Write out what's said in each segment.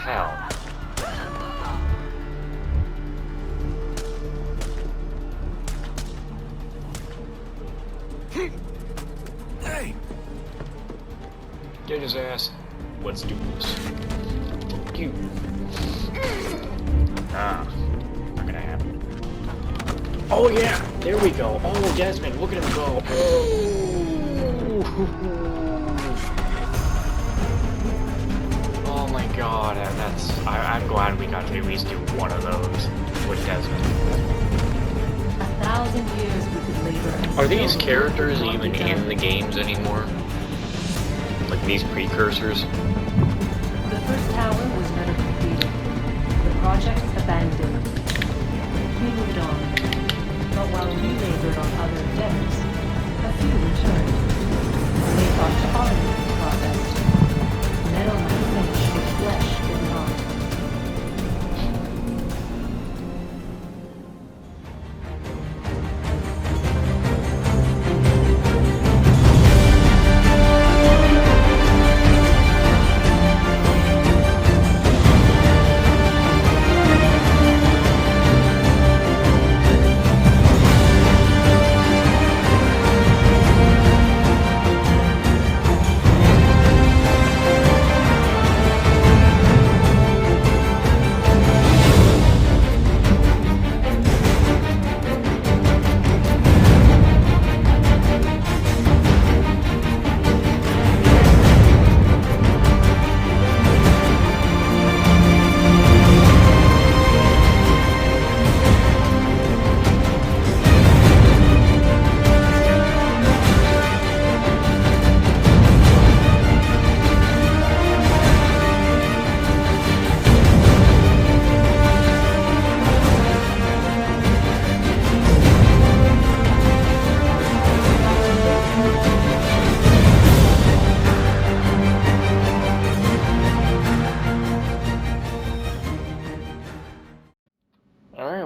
hell? Hey! Get his ass. Let's do this. Fuck you. Ah, not gonna happen. Oh yeah, there we go. Oh, Desmond, look at him go. Oh my god, I'm glad we got to at least do one of those with Desmond. 1,000 years we could labor. Are these characters even in the games anymore? Like these precursors? The first tower was never completed. The project abandoned. We moved on. But while we labored on other endeavors, a few returned. They thought to automate the process. Metal might finish what flesh did not.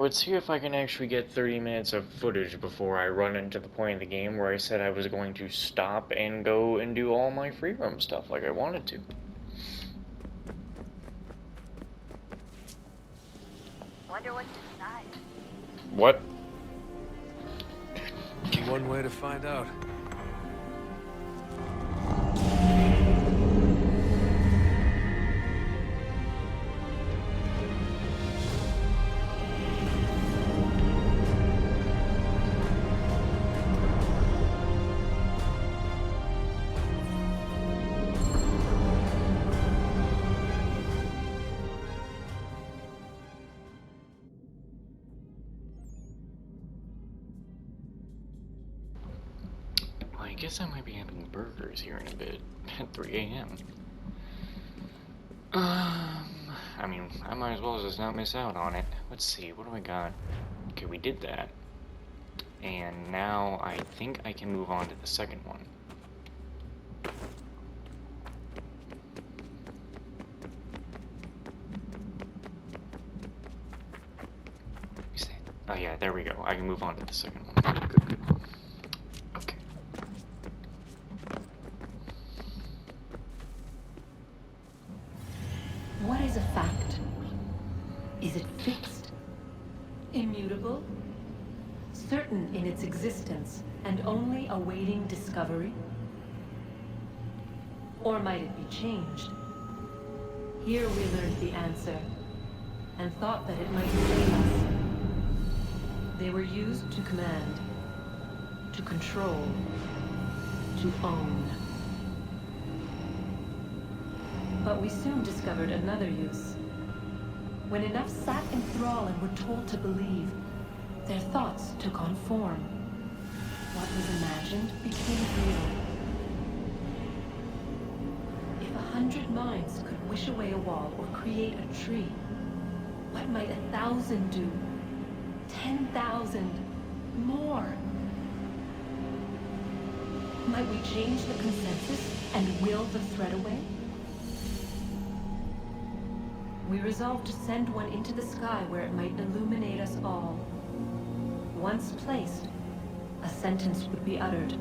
Let's see if I can actually get 30 minutes of footage before I run into the point of the game where I said I was going to stop and go and do all my free roam stuff like I wanted to. Wonder what's inside. What? One way to find out. I guess I might be having burgers here in a bit, at 3 a.m. I mean, I might as well just not miss out on it. Let's see, what do I got? Okay, we did that. And now I think I can move on to the second one. Oh yeah, there we go. I can move on to the second one. Good, good. Okay. What is a fact? Is it fixed? Immutable? Certain in its existence and only awaiting discovery? Or might it be changed? Here we learned the answer, and thought that it might save us. They were used to command, to control, to own. But we soon discovered another use. When enough sat in thrall and were told to believe, their thoughts took on form. What was imagined became real. If 100 minds could wish away a wall or create a tree, what might 1,000 do? 10,000 more? Might we change the consensus and will the threat away? We resolved to send one into the sky where it might illuminate us all. Once placed, a sentence would be uttered.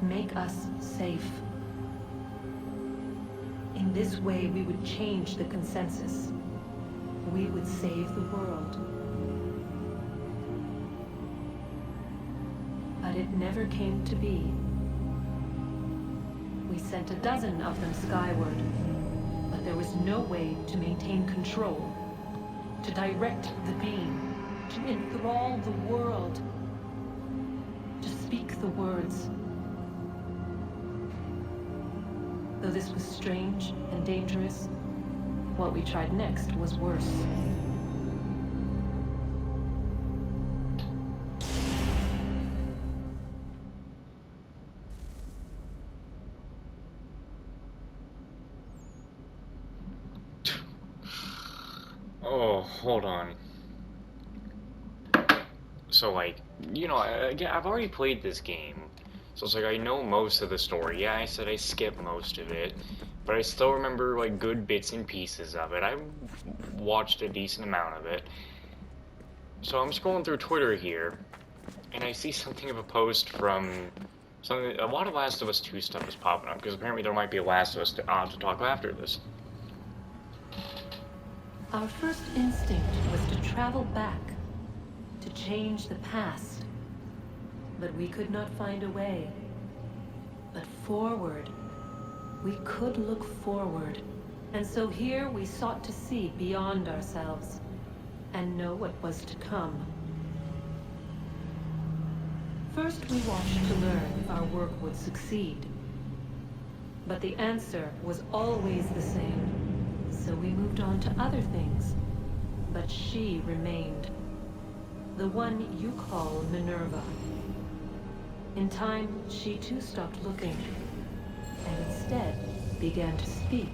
Make us safe. In this way, we would change the consensus. We would save the world. But it never came to be. We sent a dozen of them skyward, but there was no way to maintain control, to direct the beam, to enthrall the world, to speak the words. Though this was strange and dangerous, what we tried next was worse. Oh, hold on. So, like, you know, I've already played this game. So it's like, I know most of the story. Yeah, I said I skipped most of it. But I still remember, like, good bits and pieces of it. I watched a decent amount of it. So I'm scrolling through Twitter here, and I see something of a post from... a lot of Last of Us 2 stuff is popping up, because apparently there might be a Last of Us to talk after this. Our first instinct was to travel back, to change the past. But we could not find a way. But forward, we could look forward. And so here we sought to see beyond ourselves, and know what was to come. First we watched to learn if our work would succeed. But the answer was always the same. So we moved on to other things. But she remained. The one you call Minerva. In time, she too stopped looking, and instead began to speak.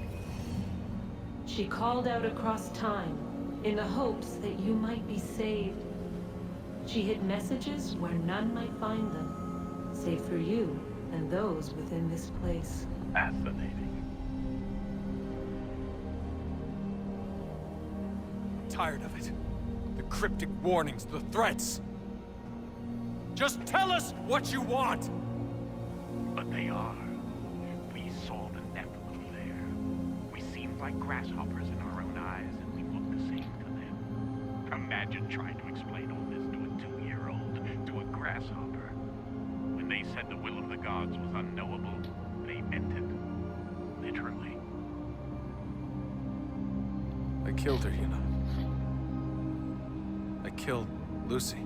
She called out across time, in the hopes that you might be saved. She hid messages where none might find them, save for you and those within this place. Fascinating. Tired of it. The cryptic warnings, the threats. Just tell us what you want! But they are. We saw the Nephilim there. We seemed like grasshoppers in our own eyes, and we looked the same to them. Imagine trying to explain all this to a 2-year-old, to a grasshopper. When they said the will of the gods was unknowable, they meant it. Literally. I killed her, you know. I killed Lucy.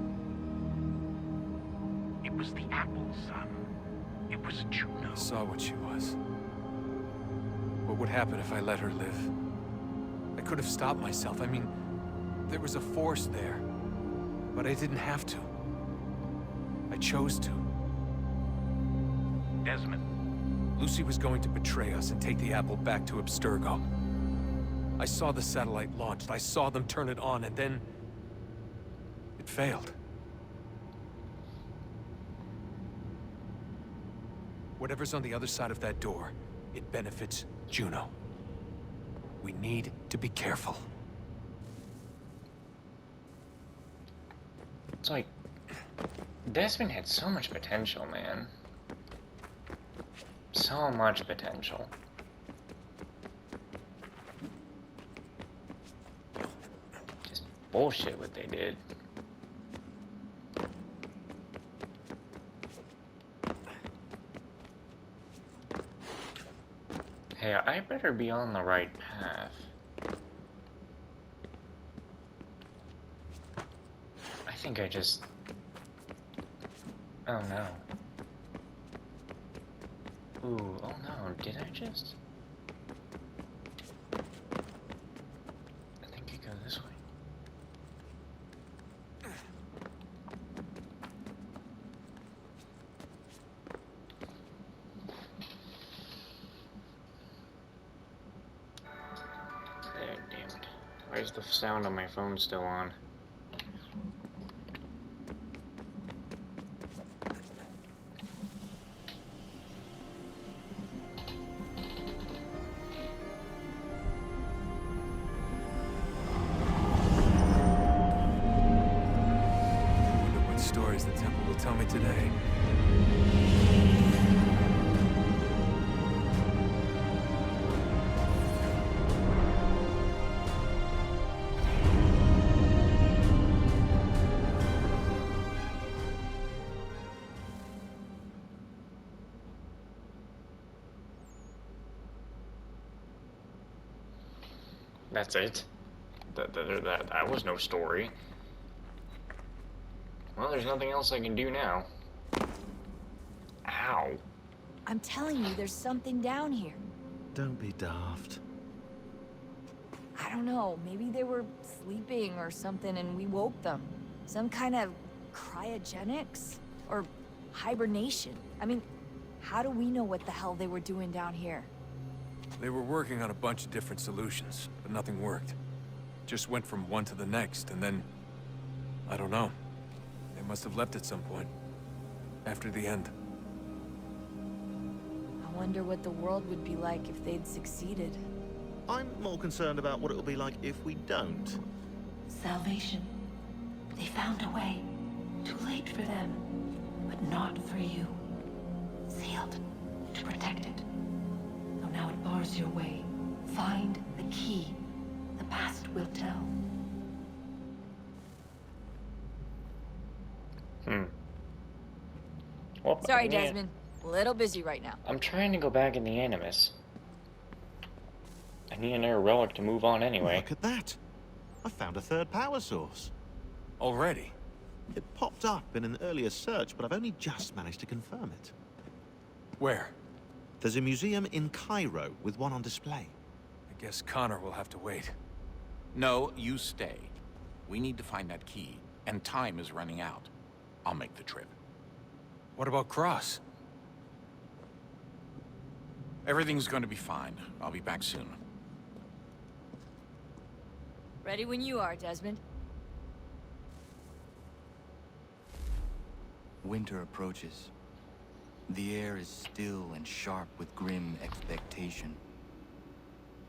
It was the apple, son. It was Juno. I saw what she was. What would happen if I let her live? I could have stopped myself. I mean, there was a force there. But I didn't have to. I chose to. Desmond. Lucy was going to betray us and take the apple back to Abstergo. I saw the satellite launched. I saw them turn it on, and then... it failed. Whatever's on the other side of that door, it benefits Juno. We need to be careful. It's like, Desmond had so much potential, man. So much potential. Just bullshit what they did. Hey, I better be on the right path. I think I just... oh no. Ooh, oh no, did I just... I think I go this way. Damn it. Why is the sound on my phone still on? What stories the temple will tell me today. That's it. That was no story. Well, there's nothing else I can do now. Ow. I'm telling you, there's something down here. Don't be daft. I don't know, maybe they were sleeping or something and we woke them. Some kind of cryogenics? Or hibernation? I mean, how do we know what the hell they were doing down here? They were working on a bunch of different solutions, but nothing worked. Just went from one to the next, and then... I don't know. They must have left at some point. After the end. I wonder what the world would be like if they'd succeeded. I'm more concerned about what it'll be like if we don't. Salvation. They found a way. Too late for them, but not for you. Sealed to protect it. So now it bars your way. Find the key. The past will tell. Well, Sorry, yeah. Desmond. A little busy right now. I'm trying to go back in the Animus. I need another relic to move on anyway. Look at that. I found a third power source. Already? It popped up in an earlier search, but I've only just managed to confirm it. Where? There's a museum in Cairo with one on display. I guess Connor will have to wait. No, you stay. We need to find that key, and time is running out. I'll make the trip. What about Cross? Everything's going to be fine. I'll be back soon. Ready when you are, Desmond. Winter approaches. The air is still and sharp with grim expectation.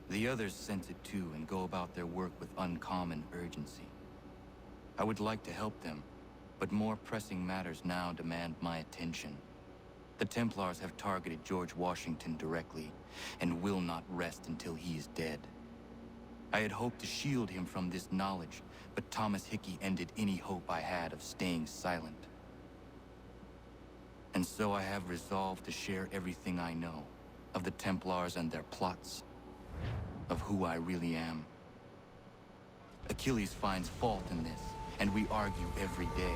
The others sense it too and go about their work with uncommon urgency. I would like to help them, but more pressing matters now demand my attention. The Templars have targeted George Washington directly, and will not rest until he is dead. I had hoped to shield him from this knowledge, but Thomas Hickey ended any hope I had of staying silent. And so I have resolved to share everything I know, of the Templars and their plots, of who I really am. Achilles finds fault in this, and we argue every day,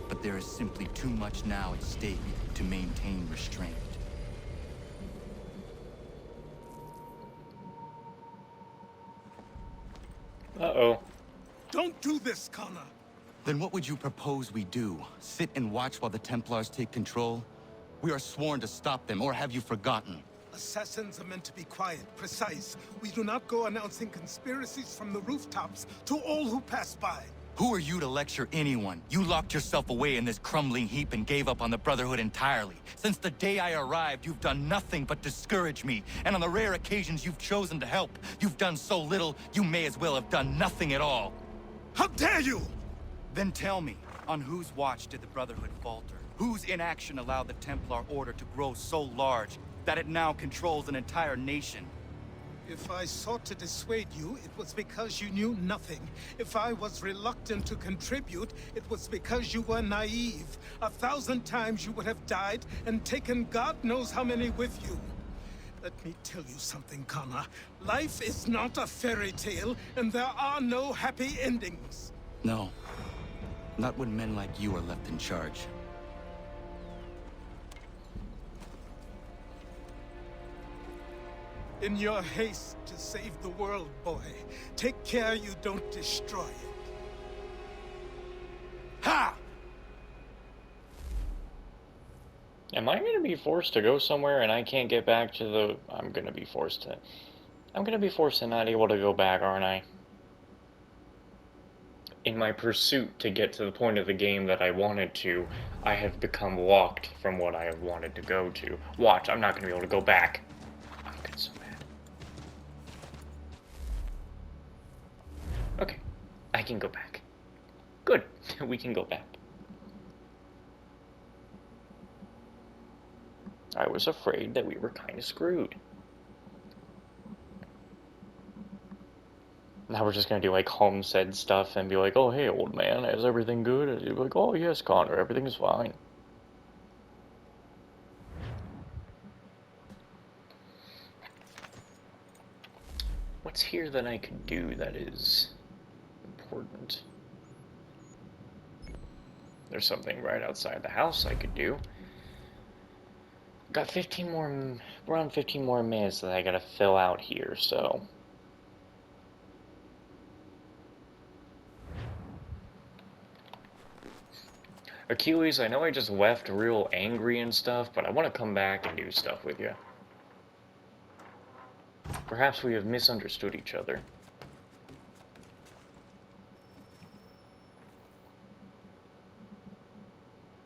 but there is simply too much now at stake to maintain restraint. Uh-oh. Don't do this, Connor. Then what would you propose we do? Sit and watch while the Templars take control? We are sworn to stop them, or have you forgotten? Assassins are meant to be quiet, precise. We do not go announcing conspiracies from the rooftops to all who pass by. Who are you to lecture anyone? You locked yourself away in this crumbling heap and gave up on the Brotherhood entirely. Since the day I arrived, you've done nothing but discourage me. And on the rare occasions you've chosen to help, you've done so little, you may as well have done nothing at all. How dare you! Then tell me, on whose watch did the Brotherhood falter? Whose inaction allowed the Templar Order to grow so large that it now controls an entire nation? If I sought to dissuade you, it was because you knew nothing. If I was reluctant to contribute, it was because you were naive. 1,000 times you would have died and taken God knows how many with you. Let me tell you something, Connor. Life is not a fairy tale, and there are no happy endings. No. Not when men like you are left in charge. In your haste to save the world, boy, take care you don't destroy it. Ha! Am I gonna be forced to go somewhere and I can't get back to the... I'm gonna be forced to not able to go back, aren't I? In my pursuit to get to the point of the game that I wanted to, I have become locked from what I have wanted to go to. Watch, I'm not gonna be able to go back. I'm getting so mad. Okay, I can go back. Good, we can go back. I was afraid that we were kind of screwed. Now we're just gonna do like homestead stuff and be like, oh hey old man, is everything good? And you're like, oh yes Connor, everything's fine. What What's here that I could do that is important? There's something right outside the house I could do. Got 15 more, around 15 more minutes that I gotta fill out here, so. Achilles, I know I just left real angry and stuff, but I want to come back and do stuff with you. Perhaps we have misunderstood each other.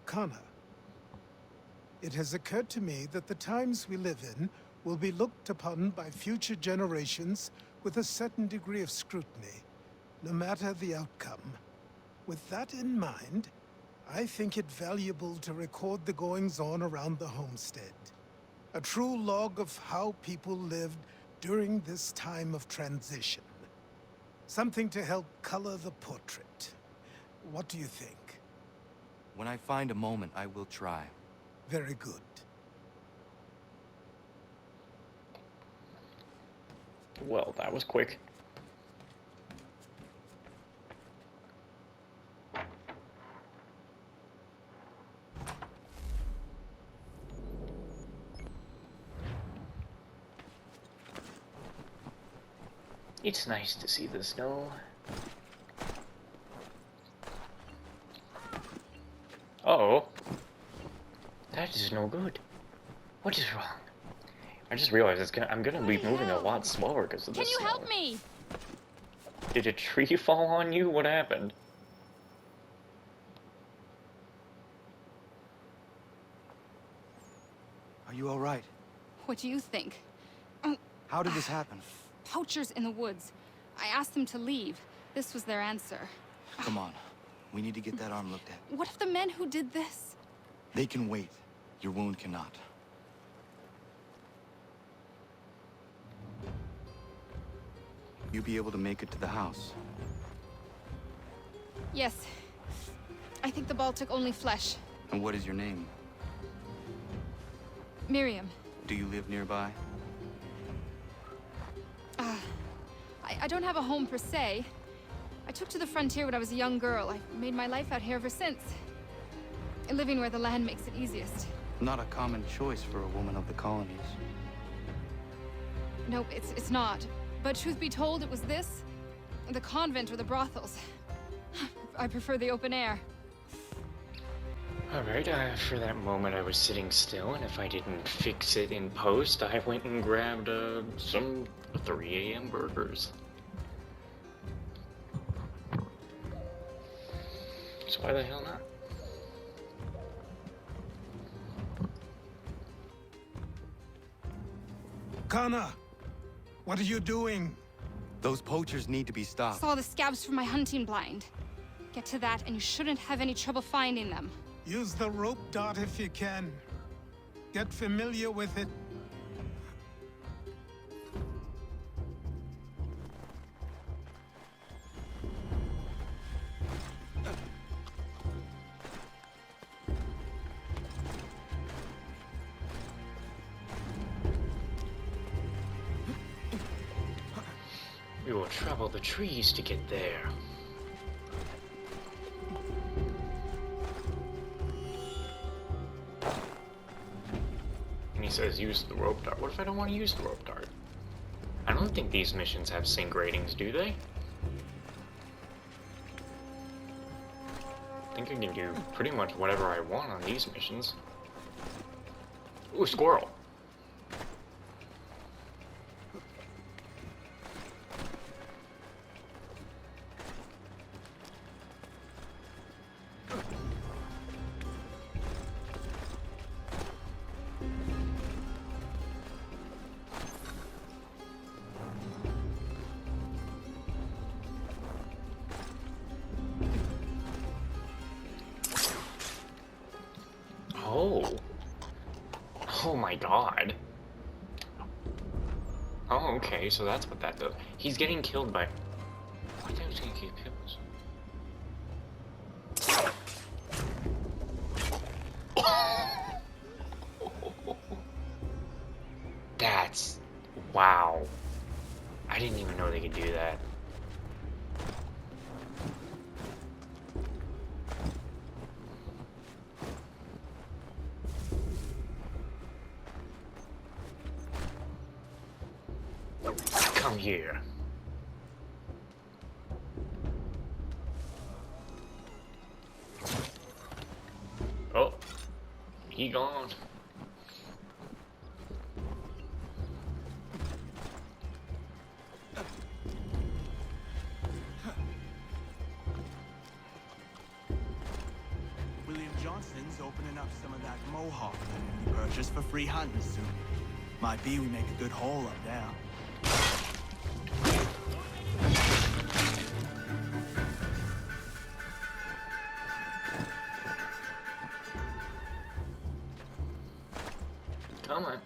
Connor, it has occurred to me that the times we live in will be looked upon by future generations with a certain degree of scrutiny, no matter the outcome. With that in mind, I think it valuable to record the goings-on around the homestead. A true log of how people lived during this time of transition. Something to help color the portrait. What do you think? When I find a moment, I will try. Very good. Well, that was quick. It's nice to see the snow. Uh-oh. That is no good. What is wrong? I just realized I'm gonna be moving a lot slower because of this. Can you help me? Did a tree fall on you? What happened? Are you all right? What do you think? How did this happen? Poachers in the woods. I asked them to leave. This was their answer. Come on. We need to get that arm looked at. What if the men who did this? They can wait. Your wound cannot. You be able to make it to the house? Yes. I think the ball took only flesh. And what is your name? Miriam. Do you live nearby? I don't have a home per se. I took to the frontier when I was a young girl. I've made my life out here ever since. Living where the land makes it easiest. Not a common choice for a woman of the colonies. No, it's not. But truth be told, it was this, the convent or the brothels. I prefer the open air. Alright, for that moment I was sitting still, and if I didn't fix it in post, I went and grabbed some 3 a.m. burgers. So why the hell not? Connor, what are you doing? Those poachers need to be stopped. Saw the scabs from my hunting blind. Get to that, and you shouldn't have any trouble finding them. Use the rope dart if you can. Get familiar with it. We will travel the trees to get there. And he says use the rope dart. What if I don't want to use the rope dart? I don't think these missions have sync ratings, do they? I think I can do pretty much whatever I want on these missions. Ooh, squirrel. Oh. Oh my god. Oh, okay, so that's what that does. He's getting killed by... Why do you get killed? That's... Wow. I didn't even know they could do that. Come here. Oh, he gone. William Johnston's opening up some of that Mohawk land he purchased for free hunting soon. Might be we make a good haul up there. Come on.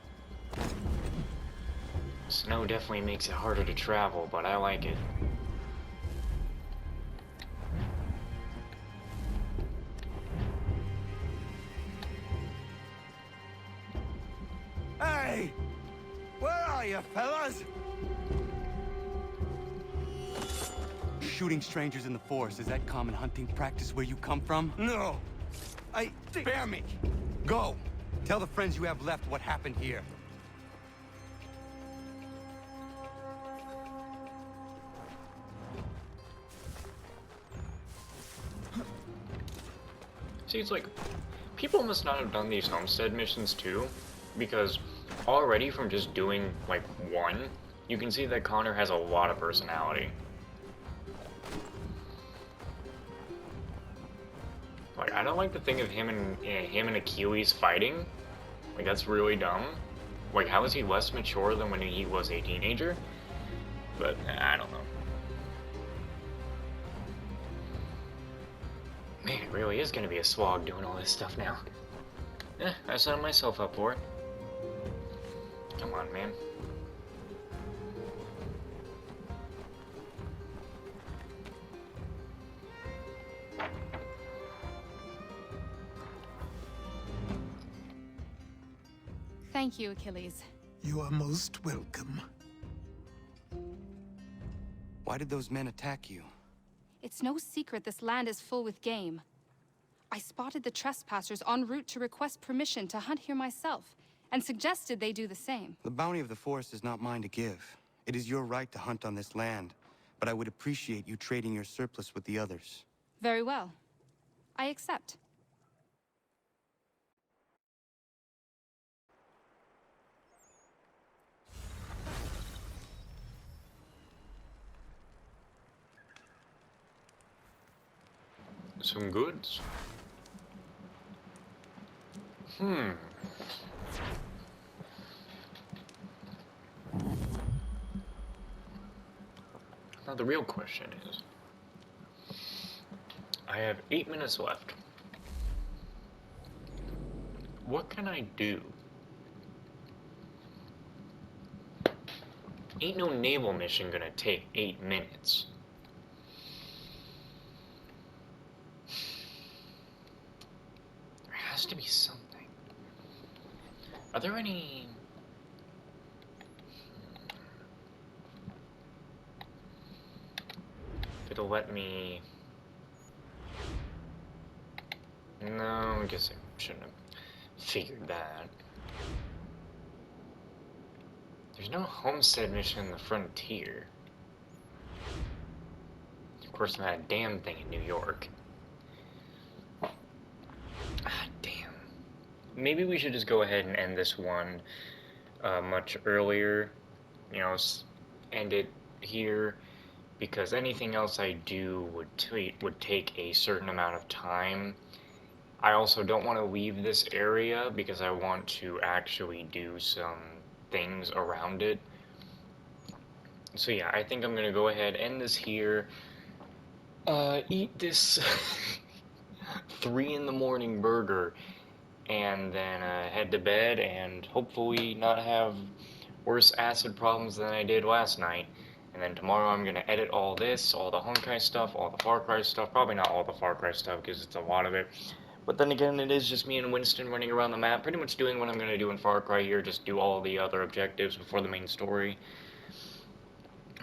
Snow definitely makes it harder to travel, but I like it. Hey! Where are you, fellas? Shooting strangers in the forest, is that common hunting practice where you come from? No! Spare me! Go! Tell the friends you have left what happened here. See, it's like, people must not have done these homestead missions too, because already from just doing, like, one, you can see that Connor has a lot of personality. Like, I don't like the thing of him and Achilles fighting. Like, that's really dumb. Like, how is he less mature than when he was a teenager? But, I don't know. Man, it really is gonna be a slog doing all this stuff now. I signed myself up for it. Come on, man. Thank you, Achilles. You are most welcome. Why did those men attack you? It's no secret this land is full with game. I spotted the trespassers en route to request permission to hunt here myself, and suggested they do the same. The bounty of the forest is not mine to give. It is your right to hunt on this land, but I would appreciate you trading your surplus with the others. Very well. I accept. Some goods. Now the real question is, I have 8 minutes left. What can I do? Ain't no naval mission gonna take 8 minutes. There has to be something. Are there any... It'll let me... No, I guess I shouldn't have figured that. There's no homestead mission in the frontier. Of course, not a damn thing in New York. Ah, damn. Maybe we should just go ahead and end this one much earlier. You know, end it here. Because anything else I do would take a certain amount of time. I also don't want to leave this area because I want to actually do some things around it. So yeah, I think I'm gonna go ahead, end this here, eat this 3 in the morning burger, and then head to bed and hopefully not have worse acid problems than I did last night. And then tomorrow I'm gonna edit all this, all the Honkai stuff, all the Far Cry stuff, probably not all the Far Cry stuff because it's a lot of it. But then again, it is just me and Winston running around the map, pretty much doing what I'm going to do in Far Cry here, just do all the other objectives before the main story.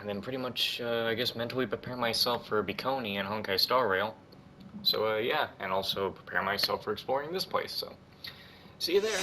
and then pretty much, I guess, mentally prepare myself for Bikoni and Honkai Star Rail. So, yeah, and also prepare myself for exploring this place, so see you there.